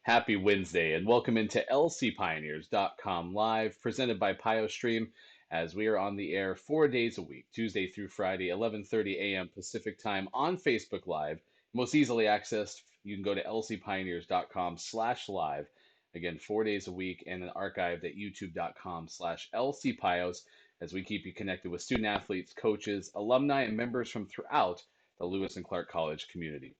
Happy Wednesday, and welcome into lcpioneers.com live, presented by PioStream, as we are on the air 4 days a week, Tuesday through Friday, 11:30 a.m. Pacific Time on Facebook Live. Most easily accessed, you can go to lcpioneers.com/live. Again, 4 days a week, and then archived at youtube.com/lcpios as we keep you connected with student athletes, coaches, alumni, and members from throughout the Lewis and Clark College community.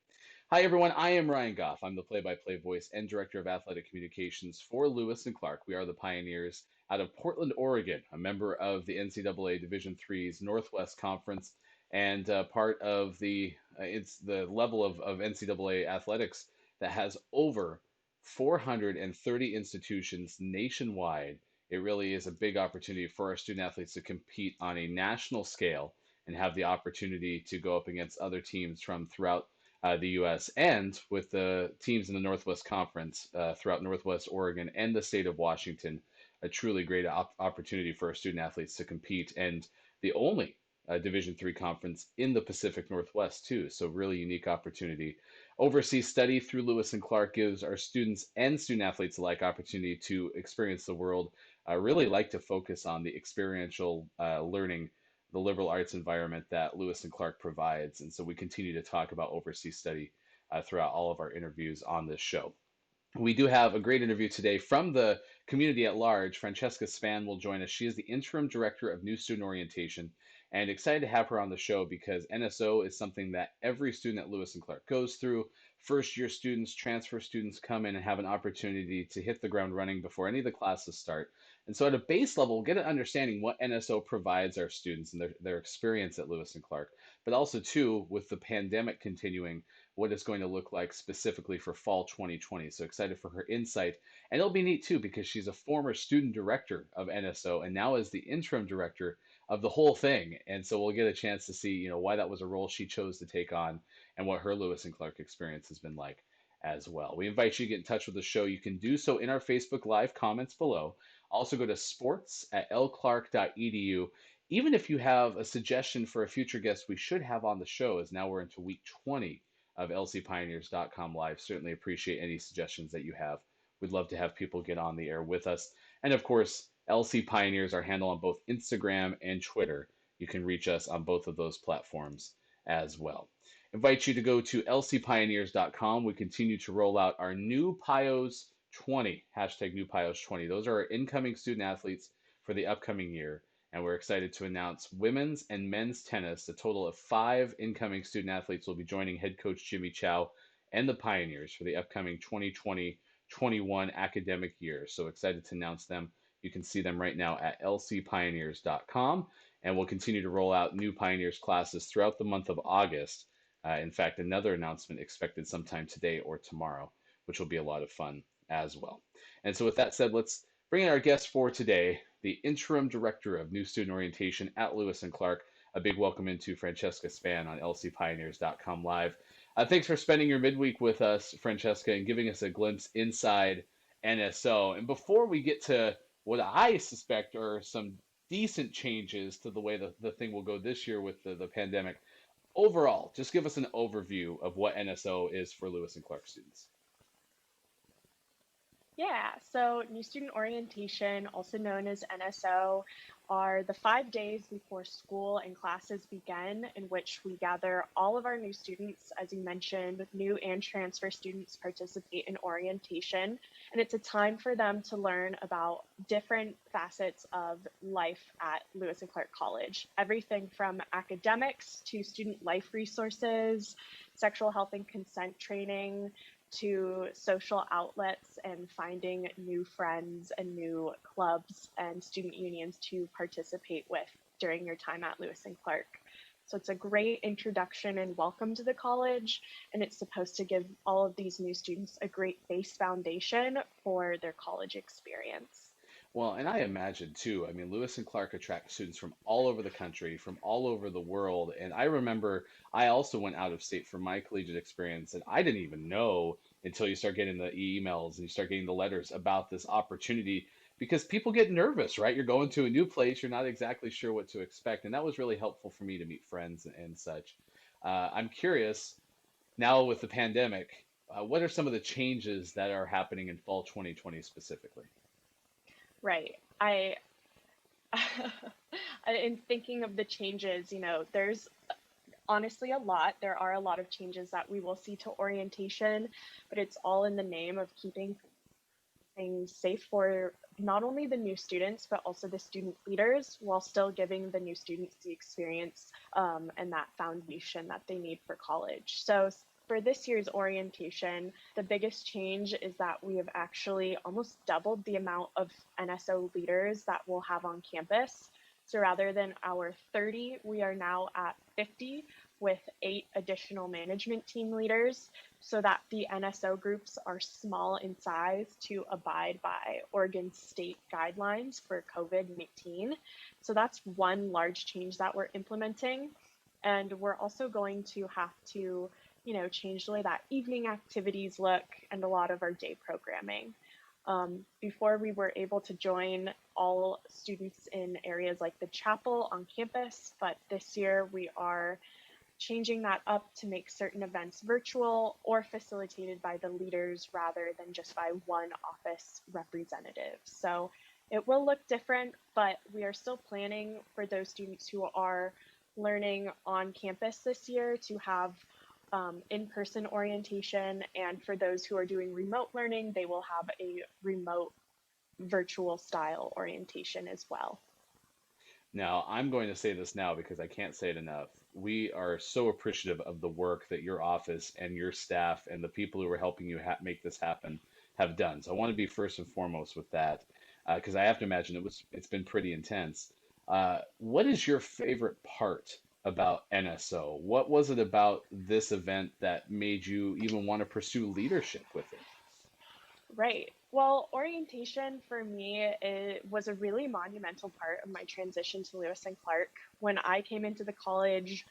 Hi, everyone. I am Ryan Goff. I'm the play by play voice and director of athletic communications for Lewis and Clark. We are the Pioneers out of Portland, Oregon, a member of the NCAA Division Three's Northwest Conference and part of it's the level of NCAA athletics that has over 430 institutions nationwide. It really is a big opportunity for our student athletes to compete on a national scale and have the opportunity to go up against other teams from throughout the U.S. and with the teams in the Northwest Conference throughout Northwest Oregon and the state of Washington, a truly great opportunity for our student athletes to compete, and the only Division three conference in the Pacific Northwest too. So really unique opportunity. Overseas study through Lewis and Clark gives our students and student athletes alike opportunity to experience the world. I really like to focus on the experiential learning, the liberal arts environment that Lewis and Clark provides. And so we continue to talk about overseas study throughout all of our interviews on this show. We do have a great interview today from the community at large. Franchesca Spann will join us. She is the interim director of new student orientation, and excited to have her on the show because NSO is something that every student at Lewis and Clark goes through. First year students, transfer students come in and have an opportunity to hit the ground running before any of the classes start. And so at a base level, we'll get an understanding what NSO provides our students and their experience at Lewis and Clark, but also too, with the pandemic continuing, what it's going to look like specifically for fall 2020. So excited for her insight. And it'll be neat too, because she's a former student director of NSO and now is the interim director of the whole thing. And so we'll get a chance to see, why that was a role she chose to take on and what her Lewis and Clark experience has been like as well. We invite you to get in touch with the show. You can do so in our Facebook Live comments below. Also go to sports@lclark.edu. Even if you have a suggestion for a future guest we should have on the show, as now we're into week 20 of lcpioneers.com live. Certainly appreciate any suggestions that you have. We'd love to have people get on the air with us. And of course, LC Pioneers are handled on both Instagram and Twitter. You can reach us on both of those platforms as well. Invite you to go to lcpioneers.com. We continue to roll out our new Pios 20, hashtag new Pios 20. Those are our incoming student athletes for the upcoming year. And we're excited to announce women's and men's tennis. A total of 5 incoming student athletes will be joining head coach Jimmy Chow and the Pioneers for the upcoming 2020-21 academic year. So excited to announce them. You can see them right now at lcpioneers.com. And we'll continue to roll out new Pioneers classes throughout the month of August. In fact, another announcement expected sometime today or tomorrow, which will be a lot of fun as well. And so with that said, let's bring in our guest for today, the interim director of new student orientation at Lewis and Clark. A big welcome into Franchesca Spann on lcpioneers.com live. Thanks for spending your midweek with us, Franchesca, and giving us a glimpse inside NSO. And before we get to what I suspect are some decent changes to the way the thing will go this year with the pandemic, overall, just give us an overview of what NSO is for Lewis and Clark students. Yeah, so New Student Orientation, also known as NSO, are the 5 days before school and classes begin, in which we gather all of our new students. As you mentioned, new and transfer students participate in orientation, and it's a time for them to learn about different facets of life at Lewis and Clark College. Everything from academics to student life resources, sexual health and consent training, to social outlets and finding new friends and new clubs and student unions to participate with during your time at Lewis and Clark. So it's a great introduction and welcome to the college, and it's supposed to give all of these new students a great base foundation for their college experience. Well, and I imagine too, I mean, Lewis and Clark attract students from all over the country, from all over the world. And I remember I also went out of state for my collegiate experience, and I didn't even know until you start getting the emails and you start getting the letters about this opportunity because people get nervous, right? You're going to a new place, you're not exactly sure what to expect. And that was really helpful for me to meet friends and such. I'm curious now with the pandemic. what are some of the changes that are happening in fall 2020 specifically? Right. In thinking of the changes, there's honestly a lot. There are a lot of changes that we will see to orientation, but it's all in the name of keeping things safe for not only the new students, but also the student leaders, while still giving the new students the experience and that foundation that they need for college. So for this year's orientation, the biggest change is that we have actually almost doubled the amount of NSO leaders that we'll have on campus. So rather than our 30, we are now at 50 with 8 additional management team leaders so that the NSO groups are small in size to abide by Oregon state guidelines for COVID-19. So that's one large change that we're implementing. And we're also going to have to, change the way that evening activities look and a lot of our day programming. Before we were able to join all students in areas like the chapel on campus, but this year we are changing that up to make certain events virtual or facilitated by the leaders rather than just by one office representative. So it will look different, but we are still planning for those students who are learning on campus this year to have in-person orientation, and for those who are doing remote learning, they will have a remote virtual style orientation as well. Now, I'm going to say this now because I can't say it enough. We are so appreciative of the work that your office and your staff and the people who are helping you make this happen have done. So I want to be first and foremost with that because I have to imagine it's been pretty intense. What is your favorite part about NSO? What was it about this event that made you even want to pursue leadership with it? Right. Well, orientation for me it was a really monumental part of my transition to Lewis and Clark. When I came into the college,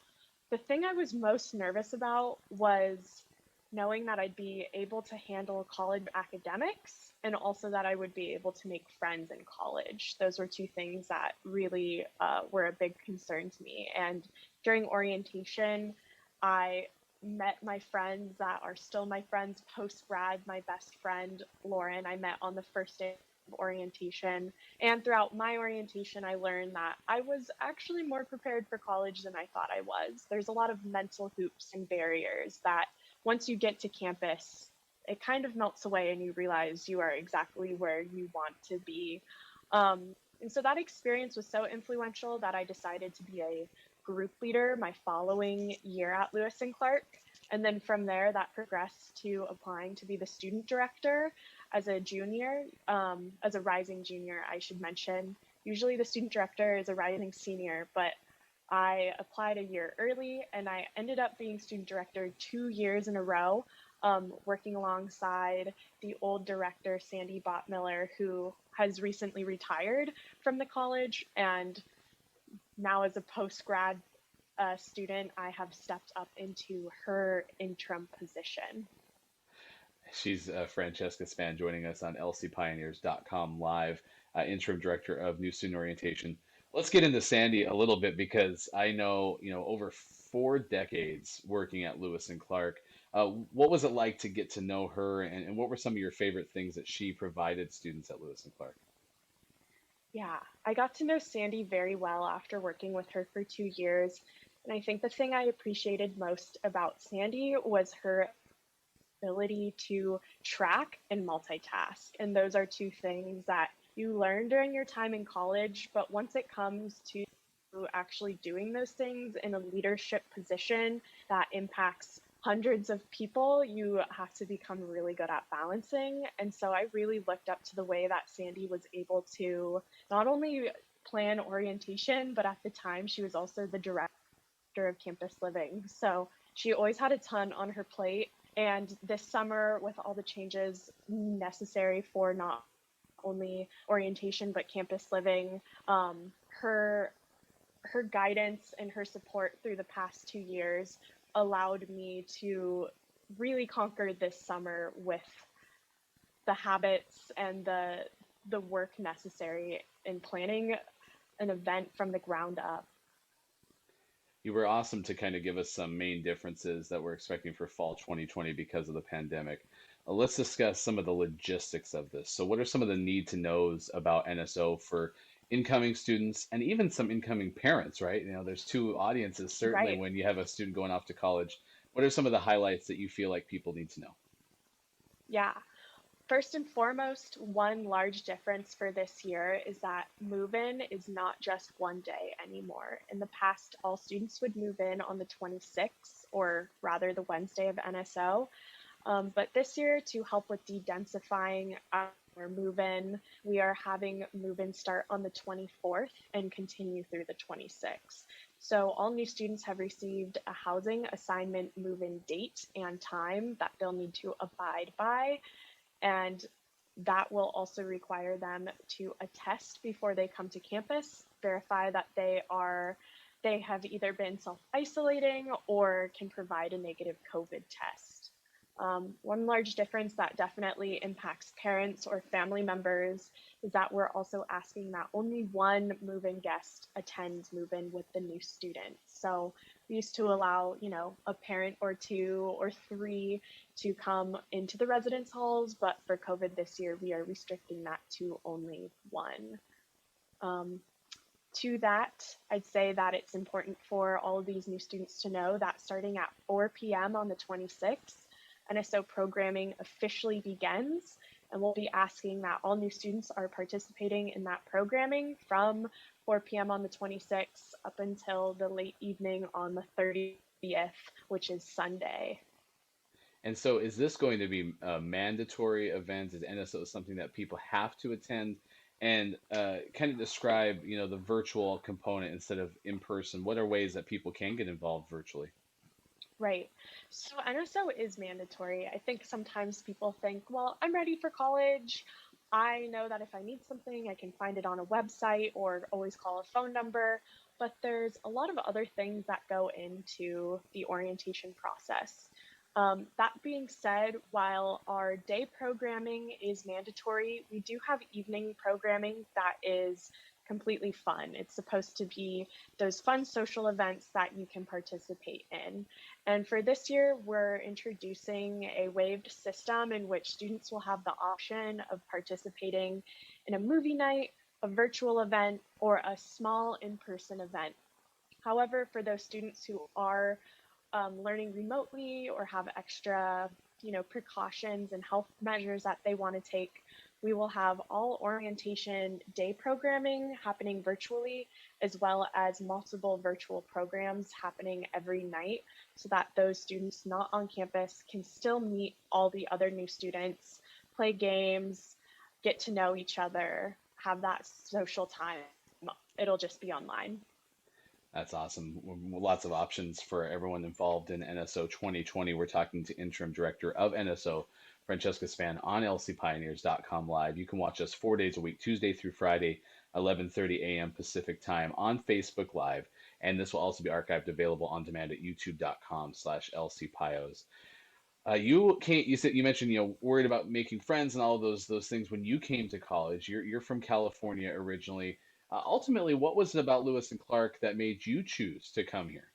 the thing I was most nervous about was knowing that I'd be able to handle college academics and also that I would be able to make friends in college. Those were two things that really were a big concern to me. And during orientation, I met my friends that are still my friends post grad. My best friend, Lauren, I met on the first day of orientation. And throughout my orientation, I learned that I was actually more prepared for college than I thought I was. There's a lot of mental hoops and barriers that once you get to campus, it kind of melts away and you realize you are exactly where you want to be. And so that experience was so influential that I decided to be a group leader my following year at Lewis and Clark. And then from there, that progressed to applying to be the student director as a junior, as a rising junior, I should mention. Usually the student director is a rising senior, but I applied a year early and I ended up being student director 2 years in a row, working alongside the old director, Sandy Bottmiller, who has recently retired from the college. And now, as a post grad student, I have stepped up into her interim position. She's Franchesca Spann joining us on lcpioneers.com live, interim director of new student orientation. Let's get into Sandy a little bit because I know, over 4 decades working at Lewis and Clark. What was it like to get to know her, and what were some of your favorite things that she provided students at Lewis and Clark? Yeah, I got to know Sandy very well after working with her for 2 years. And I think the thing I appreciated most about Sandy was her ability to track and multitask. And those are two things that you learn during your time in college. But once it comes to actually doing those things in a leadership position that impacts hundreds of people, you have to become really good at balancing. And so I really looked up to the way that Sandy was able to not only plan orientation, but at the time she was also the director of campus living. So she always had a ton on her plate. And this summer, with all the changes necessary for not only orientation but campus living, her guidance and her support through the past 2 years allowed me to really conquer this summer with the habits and the work necessary in planning an event from the ground up. You were awesome to kind of give us some main differences that we're expecting for fall 2020 because of the pandemic. Let's discuss some of the logistics of this. So, what are some of the need to knows about NSO for incoming students and even some incoming parents, right? There's two audiences certainly Right. when you have a student going off to college. What are some of the highlights that you feel like people need to know? Yeah. First and foremost, one large difference for this year is that move in is not just one day anymore. In the past, all students would move in on the 26th, or rather the Wednesday of NSO. But this year, to help with de-densifying our move-in, we are having move-in start on the 24th and continue through the 26th. So all new students have received a housing assignment move-in date and time that they'll need to abide by, and that will also require them to attest before they come to campus, verify that they have either been self-isolating or can provide a negative COVID test. One large difference that definitely impacts parents or family members is that we're also asking that only one move-in guest attends move-in with the new student. So we used to allow, a parent or two or three to come into the residence halls, but for COVID this year, we are restricting that to only one. Um, to that, I'd say that it's important for all of these new students to know that starting at 4 p.m. on the 26th, NSO programming officially begins, and we'll be asking that all new students are participating in that programming from 4 p.m. on the 26th up until the late evening on the 30th, which is Sunday. And so, is this going to be a mandatory event? Is NSO something that people have to attend? And kind of describe, the virtual component instead of in person. What are ways that people can get involved virtually? Right. So NSO is mandatory. I think sometimes people think, well, I'm ready for college. I know that if I need something, I can find it on a website or always call a phone number. But there's a lot of other things that go into the orientation process. That being said, while our day programming is mandatory, we do have evening programming that is completely fun. It's supposed to be those fun social events that you can participate in. And for this year, we're introducing a waived system in which students will have the option of participating in a movie night, a virtual event, or a small in-person event. However, for those students who are learning remotely or have extra, precautions and health measures that they want to take, we will have all orientation day programming happening virtually, as well as multiple virtual programs happening every night, so that those students not on campus can still meet all the other new students, play games, get to know each other, have that social time. It'll just be online. That's awesome. Lots of options for everyone involved in NSO 2020. We're talking to Interim Director of NSO, Franchesca Spann, on lcpioneers.com live. You can watch us 4 days a week, Tuesday through Friday, 11:30 a.m. Pacific time on Facebook Live. And this will also be archived available on demand at youtube.com/lcpios. You mentioned, worried about making friends and all of those things when you came to college. You're from California originally. Ultimately, what was it about Lewis and Clark that made you choose to come here?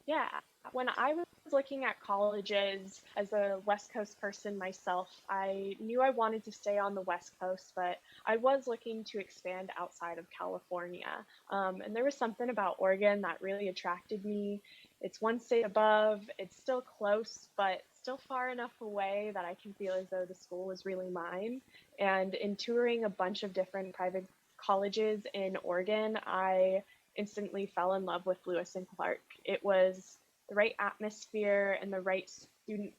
Yeah, when I was looking at colleges as a West Coast person myself, I knew I wanted to stay on the West Coast, but I was looking to expand outside of California. And there was something about Oregon that really attracted me. It's one state above, it's still close, but still far enough away that I can feel as though the school was really mine. And in touring a bunch of different private colleges in Oregon, I instantly fell in love with Lewis and Clark. It was the right atmosphere and the right student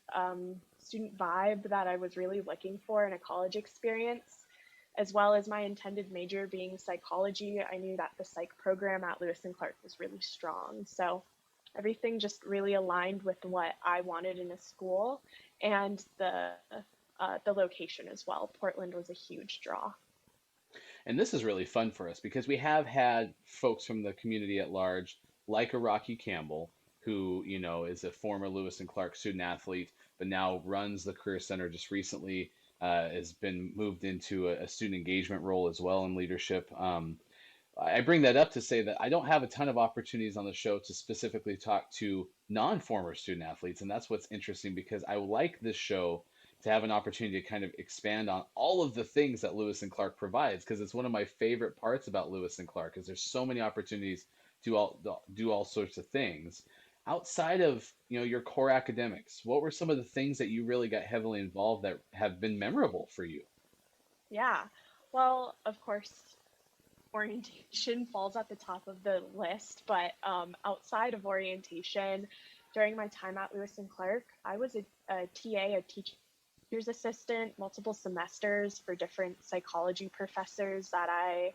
vibe that I was really looking for in a college experience, as well as my intended major being psychology. I knew that the psych program at Lewis and Clark was really strong. So everything just really aligned with what I wanted in a school, and the location as well. Portland was a huge draw. And this is really fun for us because we have had folks from the community at large, like a Rocky Campbell, who, is a former Lewis and Clark student athlete, but now runs the Career Center just recently, has been moved into a student engagement role as well in leadership. I bring that up to say that I don't have a ton of opportunities on the show to specifically talk to non-former student athletes, and that's what's interesting because I like this show to have an opportunity to kind of expand on all of the things that Lewis and Clark provides because it's one of my favorite parts about Lewis and Clark is there's so many opportunities to do all sorts of things outside of your core academics. What were some of the things that you really got heavily involved that have been memorable for you? Yeah. Well, of course, orientation falls at the top of the list, but outside of orientation, during my time at Lewis and Clark, I was a TA, a teacher's assistant, multiple semesters for different psychology professors that I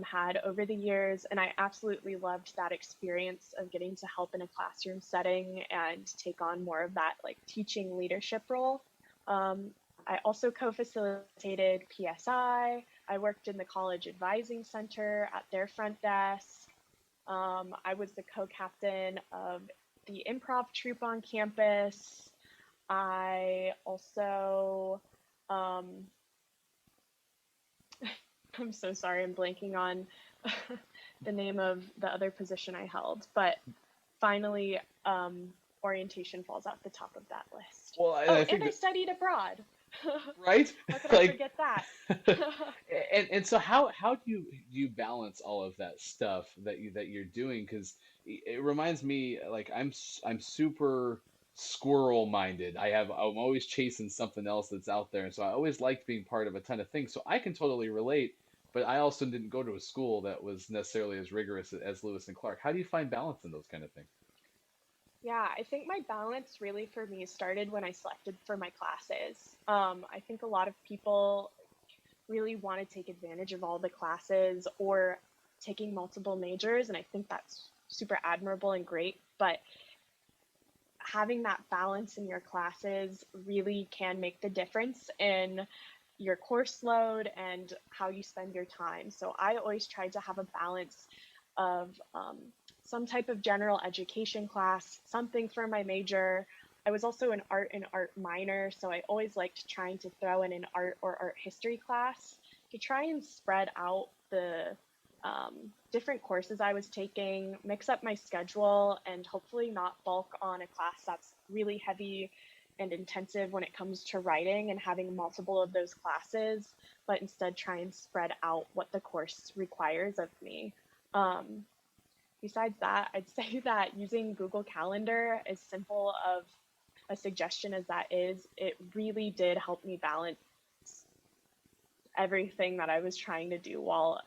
had over the years, and I absolutely loved that experience of getting to help in a classroom setting and take on more of that like teaching leadership role. Um, I also co-facilitated PSI. I worked in the college advising center at their front desk. I was the co-captain of the improv troupe on campus. I also, um, I'm so sorry, I'm blanking on the name of the other position I held, but finally, orientation falls at the top of that list. Well, Oh, I and think I that, studied abroad. right? How could I Like, forget that? and so how do you balance all of that stuff that you're doing? Because it reminds me like I'm super squirrel minded. I'm always chasing something else that's out there, and so I always liked being part of a ton of things. So I can totally relate. But I also didn't go to a school that was necessarily as rigorous as Lewis and Clark. How do you find balance in those kind of things? Yeah, I think my balance really for me started when I selected for my classes. I think a lot of people really want to take advantage of all the classes or taking multiple majors, and I think that's super admirable and great. But having that balance in your classes really can make the difference in your course load and how you spend your time. So I always tried to have a balance of some type of general education class, something for my major. I was also an art and art minor, so I always liked trying to throw in an art or art history class to try and spread out the different courses I was taking, mix up my schedule, and hopefully not bulk on a class that's really heavy and intensive when it comes to writing and having multiple of those classes, but instead try and spread out what the course requires of me. Um, Besides that, I'd say that using Google Calendar, as simple of a suggestion as that is, it really did help me balance everything that I was trying to do while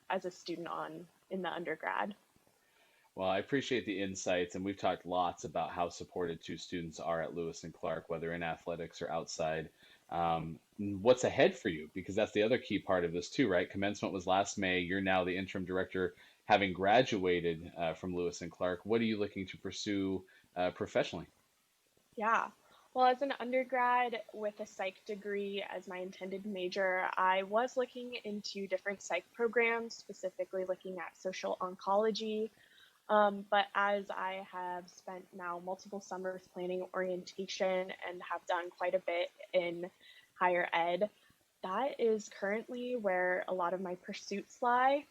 as a student on in the undergrad. Well, I appreciate the insights, and we've talked lots about how supported two students are at Lewis and Clark, whether in athletics or outside. What's ahead for you? Because that's the other key part of this too, right? Commencement was last May. You're now the interim director, having graduated from Lewis and Clark. What are you looking to pursue professionally? Yeah. Well, as an undergrad with a psych degree as my intended major, I was looking into different psych programs, specifically looking at social oncology. But as I have spent now multiple summers planning orientation and have done quite a bit in higher ed, that is currently where a lot of my pursuits lie.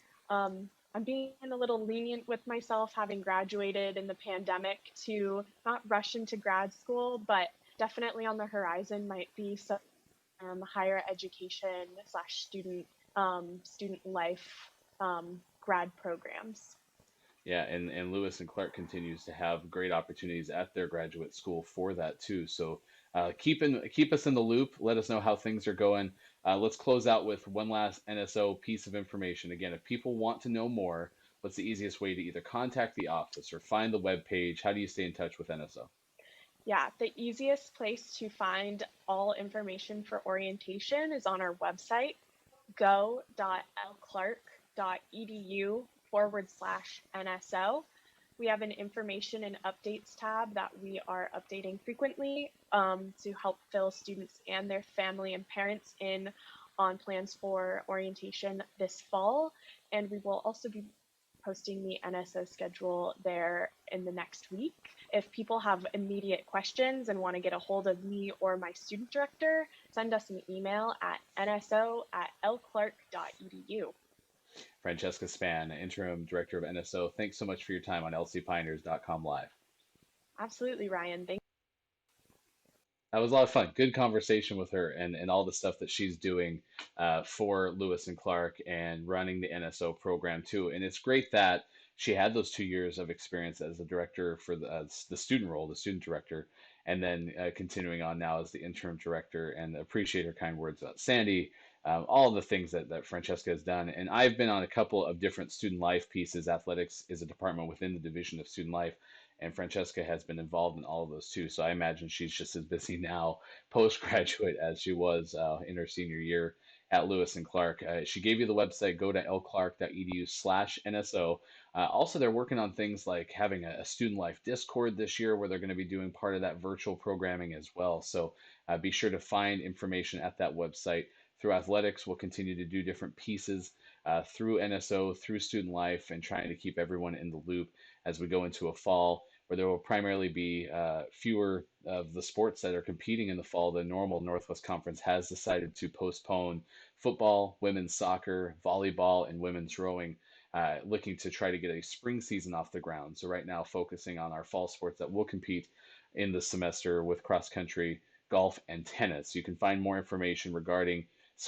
I'm being a little lenient with myself, having graduated in the pandemic, to not rush into grad school, but definitely on the horizon might be some higher education slash student life grad programs. Yeah, and Lewis and Clark continues to have great opportunities at their graduate school for that too. So keep us in the loop. Let us know how things are going. Let's close out with one last NSO piece of information. Again, if people want to know more, what's the easiest way to either contact the office or find the web page? How do you stay in touch with NSO? Yeah, the easiest place to find all information for orientation is on our website, go.lclark.edu/NSO. We have an information and updates tab that we are updating frequently to help fill students and their family and parents in on plans for orientation this fall. And we will also be posting the NSO schedule there in the next week. If people have immediate questions and want to get a hold of me or my student director, send us an email at nso@lclark.edu. Franchesca Spann, Interim Director of NSO, thanks so much for your time on lcpioneers.com Live. Absolutely, Ryan. Thank That was a lot of fun. Good conversation with her and all the stuff that she's doing for Lewis and Clark and running the NSO program too. And it's great that she had those 2 years of experience as the director for the student role, the student director, and then continuing on now as the interim director. And appreciate her kind words about Sandy, all the things that Francesca has done. And I've been on a couple of different student life pieces. Athletics is a department within the division of student life, and Francesca has been involved in all of those too. So I imagine she's just as busy now postgraduate as she was in her senior year at Lewis and Clark. She gave you the website. Go to lclark.edu/NSO. Also, they're working on things like having a student life Discord this year where they're going to be doing part of that virtual programming as well. So be sure to find information at that website. Through athletics, we'll continue to do different pieces through NSO, through student life, and trying to keep everyone in the loop as we go into a fall where there will primarily be fewer of the sports that are competing in the fall. The normal Northwest Conference has decided to postpone football, women's soccer, volleyball, and women's rowing, looking to try to get a spring season off the ground. So right now, focusing on our fall sports that will compete in the semester with cross country, golf, and tennis. You can find more information regarding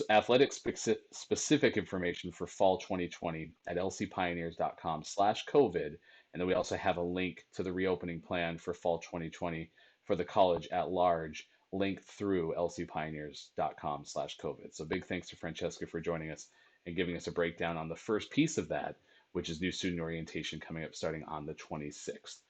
athletic specific information for fall 2020 at lcpioneers.com/COVID. And then we also have a link to the reopening plan for fall 2020 for the college at large, linked through lcpioneers.com/COVID. So big thanks to Francesca for joining us and giving us a breakdown on the first piece of that, which is new student orientation coming up starting on the 26th.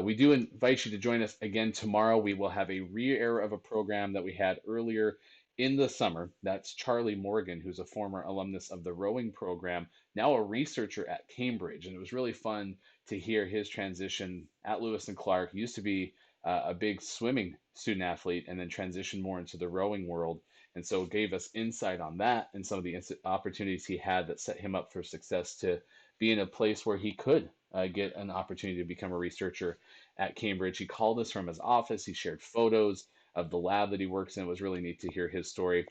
We do invite you to join us again tomorrow. We will have a re-air of a program that we had earlier in the summer. That's Charlie Morgan, who's a former alumnus of the rowing program, now a researcher at Cambridge. And it was really fun to hear his transition at Lewis and Clark. He used to be a big swimming student athlete and then transitioned more into the rowing world. And so gave us insight on that and some of the opportunities he had that set him up for success to be in a place where he could get an opportunity to become a researcher at Cambridge. He called us from his office. He shared photos of the lab that he works in. It was really neat to hear his story.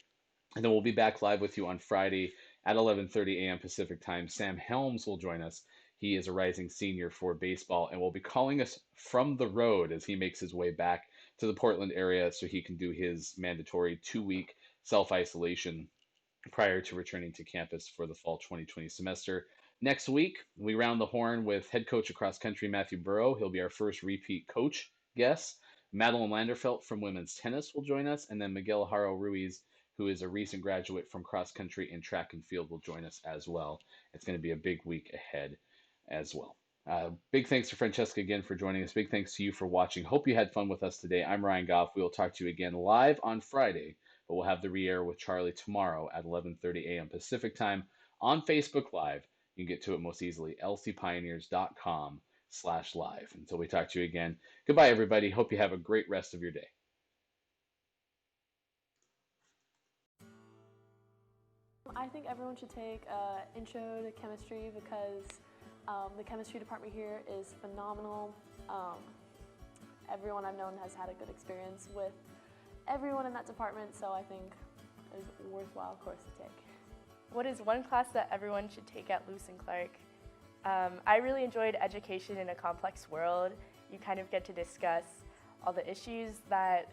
And then we'll be back live with you on Friday at 11:30 a.m. Pacific time. Sam Helms will join us. He is a rising senior for baseball and will be calling us from the road as he makes his way back to the Portland area so he can do his mandatory 2-week self-isolation prior to returning to campus for the fall 2020 semester. Next week, we round the horn with head coach of cross country Matthew Burrow. He'll be our first repeat coach guest. Madeline Landerfelt from women's tennis will join us, and then Miguel Haro Ruiz, who is a recent graduate from cross country and track and field, will join us as well. It's going to be a big week ahead as well. Big thanks to Francesca again for joining us. Big thanks to you for watching. Hope you had fun with us today. I'm Ryan Goff. We will talk to you again live on Friday, but we'll have the re-air with Charlie tomorrow at 11:30 a.m. Pacific time on Facebook Live. You can get to it most easily, lcpioneers.com/live. Until we talk to you again, goodbye, everybody. Hope you have a great rest of your day. I think everyone should take intro to chemistry because the chemistry department here is phenomenal. Everyone I've known has had a good experience with everyone in that department, so I think it's a worthwhile course to take. What is one class that everyone should take at Lewis and Clark? I really enjoyed education in a complex world. You kind of get to discuss all the issues that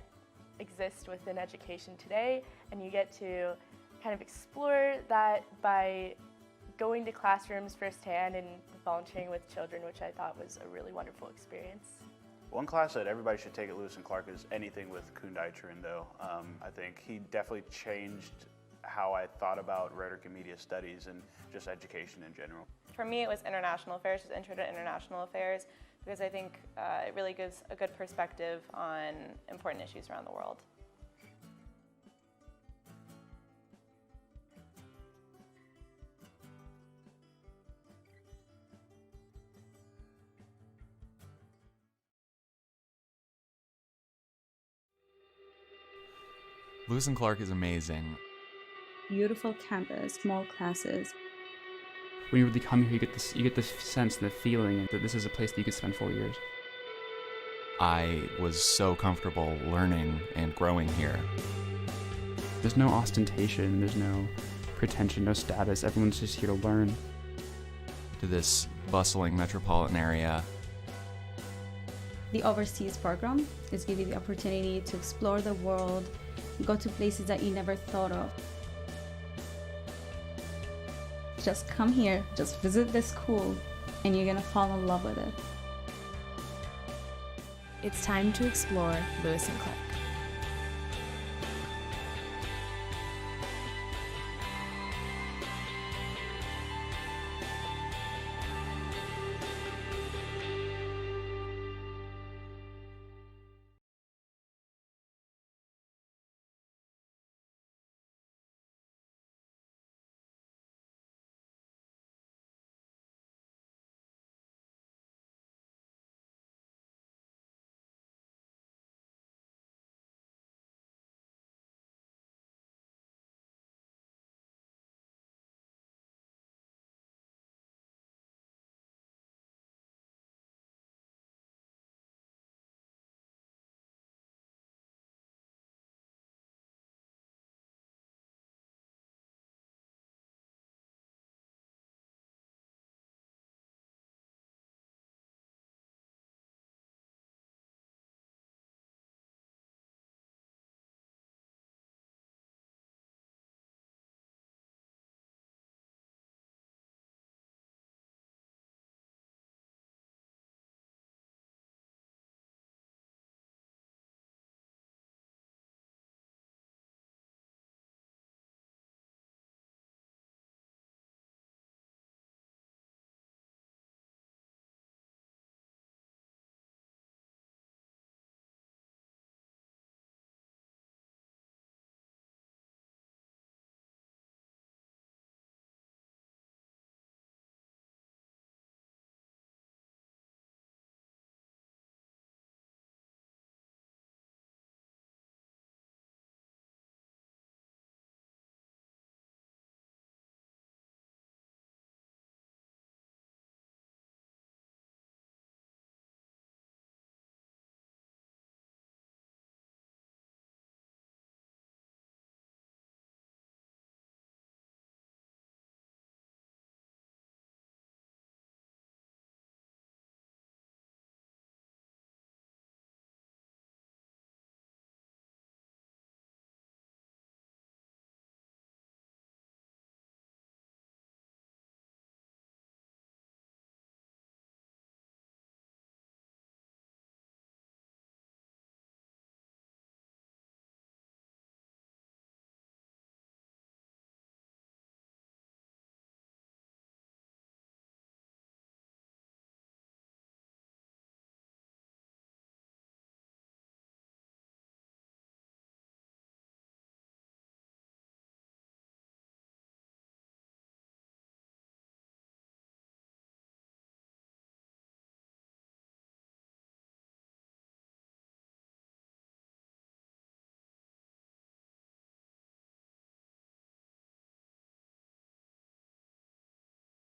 exist within education today, and you get to kind of explore that by going to classrooms firsthand and volunteering with children, which I thought was a really wonderful experience. One class that everybody should take at Lewis and Clark is anything with Kundai though. I think he definitely changed how I thought about rhetoric and media studies and just education in general. For me, it was international affairs, just intro to international affairs, because I think it really gives a good perspective on important issues around the world. Lewis and Clark is amazing. Beautiful campus, small classes. When you really come here, you get this sense and the feeling that this is a place that you could spend 4 years. I was so comfortable learning and growing here. There's no ostentation, there's no pretension, no status. Everyone's just here to learn. To this bustling metropolitan area. The overseas program is giving you the opportunity to explore the world, go to places that you never thought of. Just come here, just visit the school, and you're gonna fall in love with it. It's time to explore Lewis and Clark.